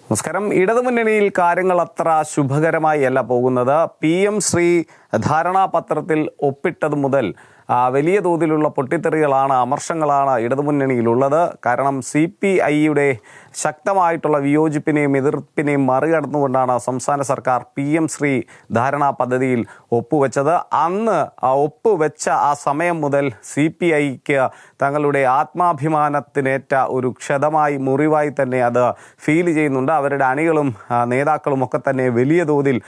നമസ്കാരം. ഇടതുമുന്നണിയിൽ കാര്യങ്ങൾ അത്ര ശുഭകരമായി അല്ല പോകുന്നത്. PM ശ്രീ ധാരണാപത്രത്തിൽ ഒപ്പിട്ടത് മുതൽ വലിയ തോതിലുള്ള പൊട്ടിത്തെറികളാണ്, അമർഷങ്ങളാണ് ഇടതുമുന്നണിയിലുള്ളത്. കാരണം CPIയുടെ ശക്തമായിട്ടുള്ള വിയോജിപ്പിനെയും എതിർപ്പിനെയും മറികടന്നുകൊണ്ടാണ് സംസ്ഥാന സർക്കാർ PM ശ്രീ ധാരണാ പദ്ധതിയിൽ ഒപ്പുവെച്ചത്. അന്ന് ഒപ്പുവെച്ച ആ സമയം മുതൽ CPIക്ക് തങ്ങളുടെ ആത്മാഭിമാനത്തിനേറ്റ ഒരു ക്ഷതമായി, മുറിവായി തന്നെ അത് ഫീൽ ചെയ്യുന്നുണ്ട്. അവരുടെ അണികളും നേതാക്കളും ഒക്കെ തന്നെ വലിയ തോതിൽ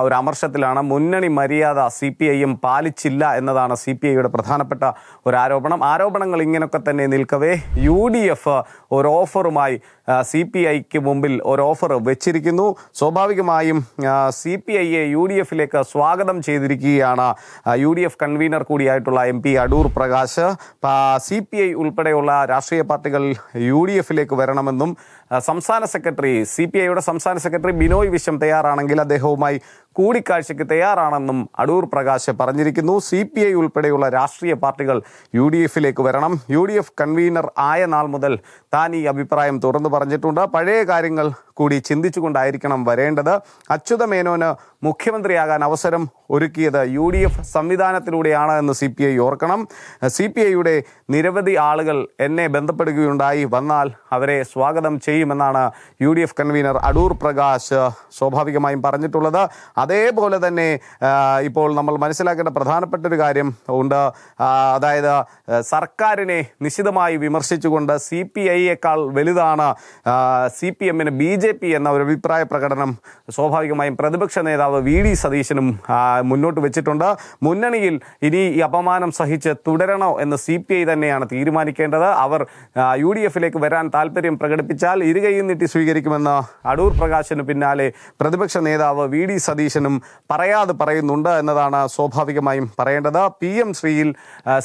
ഒരു അമർഷത്തിലാണ്. മുന്നണി മര്യാദ CPIയും പാലിച്ചില്ല എന്നതാണ് CPIയുടെ പ്രധാനപ്പെട്ട ഒരു ആരോപണങ്ങൾ ഇങ്ങനെയൊക്കെ തന്നെ നിൽക്കവേ UDF ഒരു ഓഫറുമായി CPIക്ക് മുമ്പിൽ ഒരു ഓഫർ വെച്ചിരിക്കുന്നു. സ്വാഭാവികമായും CPIയെ UDFിലേക്ക് സ്വാഗതം ചെയ്തിരിക്കുകയാണ് UDF കൺവീനർ കൂടിയായിട്ടുള്ള MP അടൂർ പ്രകാശ്. CPI ഉൾപ്പെടെയുള്ള രാഷ്ട്രീയ പാർട്ടികൾ UDFിലേക്ക് വരണമെന്നും സംസ്ഥാന സെക്രട്ടറി, CPIയുടെ സംസ്ഥാന സെക്രട്ടറി ബിനോയ് വിശ്വം തയ്യാറാണെങ്കിൽ അദ്ദേഹവുമായി കൂടിക്കാഴ്ചയ്ക്ക് തയ്യാറാണെന്നും അടൂർ പ്രകാശ് പറഞ്ഞിരിക്കുന്നു. CPI ഉൾപ്പെടെയുള്ള രാഷ്ട്രീയ പാർട്ടികൾ UDFിലേക്ക് വരണം. UDF കൺവീനർ ആയ നാൾ മുതൽ താൻ ഈ അഭിപ്രായം തുറന്നു പറഞ്ഞിട്ടുണ്ട്. പഴയ കാര്യങ്ങൾ കൂടി ചിന്തിച്ചുകൊണ്ടായിരിക്കണം വരേണ്ടത്. അച്യുത മേനോന് മുഖ്യമന്ത്രിയാകാൻ അവസരം ഒരുക്കിയത് UDF സംവിധാനത്തിലൂടെയാണ് എന്ന് CPI ഓർക്കണം. CPIയുടെ നിരവധി ആളുകൾ എന്നെ ബന്ധപ്പെടുകയുണ്ടായി, വന്നാൽ അവരെ സ്വാഗതം ചെയ്യുമെന്നാണ് UDF കൺവീനർ അടൂർ പ്രകാശ് സ്വാഭാവികമായും പറഞ്ഞിട്ടുള്ളത്. അതേപോലെ തന്നെ ഇപ്പോൾ നമ്മൾ മനസ്സിലാക്കേണ്ട പ്രധാനപ്പെട്ട ഒരു കാര്യം ഉണ്ട്. അതായത് സർക്കാരിനെ നിശിതമായി വിമർശിച്ചുകൊണ്ട് CPIയേക്കാൾ വലുതാണ് CPMന് BJP എന്ന ഒരു അഭിപ്രായ പ്രകടനം സ്വാഭാവികമായും പ്രതിപക്ഷ നേതാവ് VD സതീശനും മുന്നോട്ട് വെച്ചിട്ടുണ്ട്. മുന്നണിയിൽ ഇനി ഈ അപമാനം സഹിച്ച് തുടരണോ എന്ന് CPI തന്നെയാണ് തീരുമാനിക്കേണ്ടത്. അവർ UDFിലേക്ക് വരാൻ താല്പര്യം പ്രകടിപ്പിച്ചാൽ ഇരുകൈയും നീട്ടി സ്വീകരിക്കുമെന്ന് അടൂർ പ്രകാശിന് പിന്നാലെ പ്രതിപക്ഷ നേതാവ് VD സതീശനും പറയാതെ പറയുന്നുണ്ട് എന്നതാണ് സ്വാഭാവികമായും പറയേണ്ടത്. PM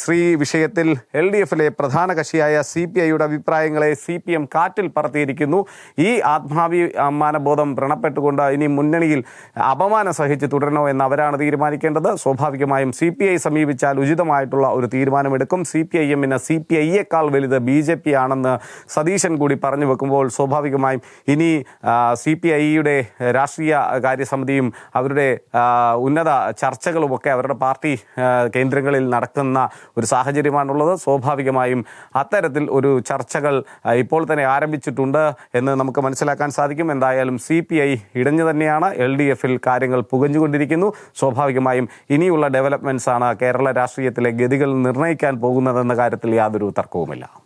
ശ്രീ വിഷയത്തിൽ LDFിലെ പ്രധാന കക്ഷിയായ CPIയുടെ അഭിപ്രായങ്ങളെ CPM കാറ്റിൽ പറത്തിയിരിക്കുന്നു. ഈ ആത്മാഭിമാനബോധം വ്രണപ്പെട്ടുകൊണ്ട് ഇനി മുന്നണിയിൽ അപമാനം സഹിച്ച് തുടരണോ എന്ന് അവരാണ് തീരുമാനിക്കേണ്ടത്. സ്വാഭാവികമായും CPI സമീപിച്ചാൽ ഉചിതമായിട്ടുള്ള ഒരു തീരുമാനമെടുക്കും. CPIഎമ്മിന് CPIയേക്കാൾ വലുത് BJP ആണെന്ന് സതീശൻ കൂടി പറഞ്ഞു വെക്കുമ്പോൾ സ്വാഭാവികമായും ഇനി CPIയുടെ രാഷ്ട്രീയ കാര്യസമിതിയും അവരുടെ ഉന്നത ചർച്ചകളുമൊക്കെ അവരുടെ പാർട്ടി കേന്ദ്രങ്ങളിൽ നടക്കുന്ന ഒരു സാഹചര്യമാണുള്ളത്. സ്വാഭാവികമായും അത്തരത്തിൽ ഒരു ചർച്ചകൾ ഇപ്പോൾ തന്നെ ആരംഭിച്ചിട്ടുണ്ട് എന്ന് നമുക്ക് മനസ്സിലാക്കാൻ സാധിക്കും. എന്തായാലും CPI ഇടഞ്ഞു തന്നെയാണ്. LDFിൽ കാര്യങ്ങൾ പുകഞ്ഞുകൊണ്ടിരിക്കുന്നു. സ്വാഭാവികമായും ഇനിയുള്ള ഡെവലപ്മെൻറ്റ്സ് ആണ് കേരള രാഷ്ട്രീയത്തിലെ ഗതികൾ നിർണ്ണയിക്കാൻ പോകുന്നതെന്ന കാര്യത്തിൽ യാതൊരു തർക്കവുമില്ല.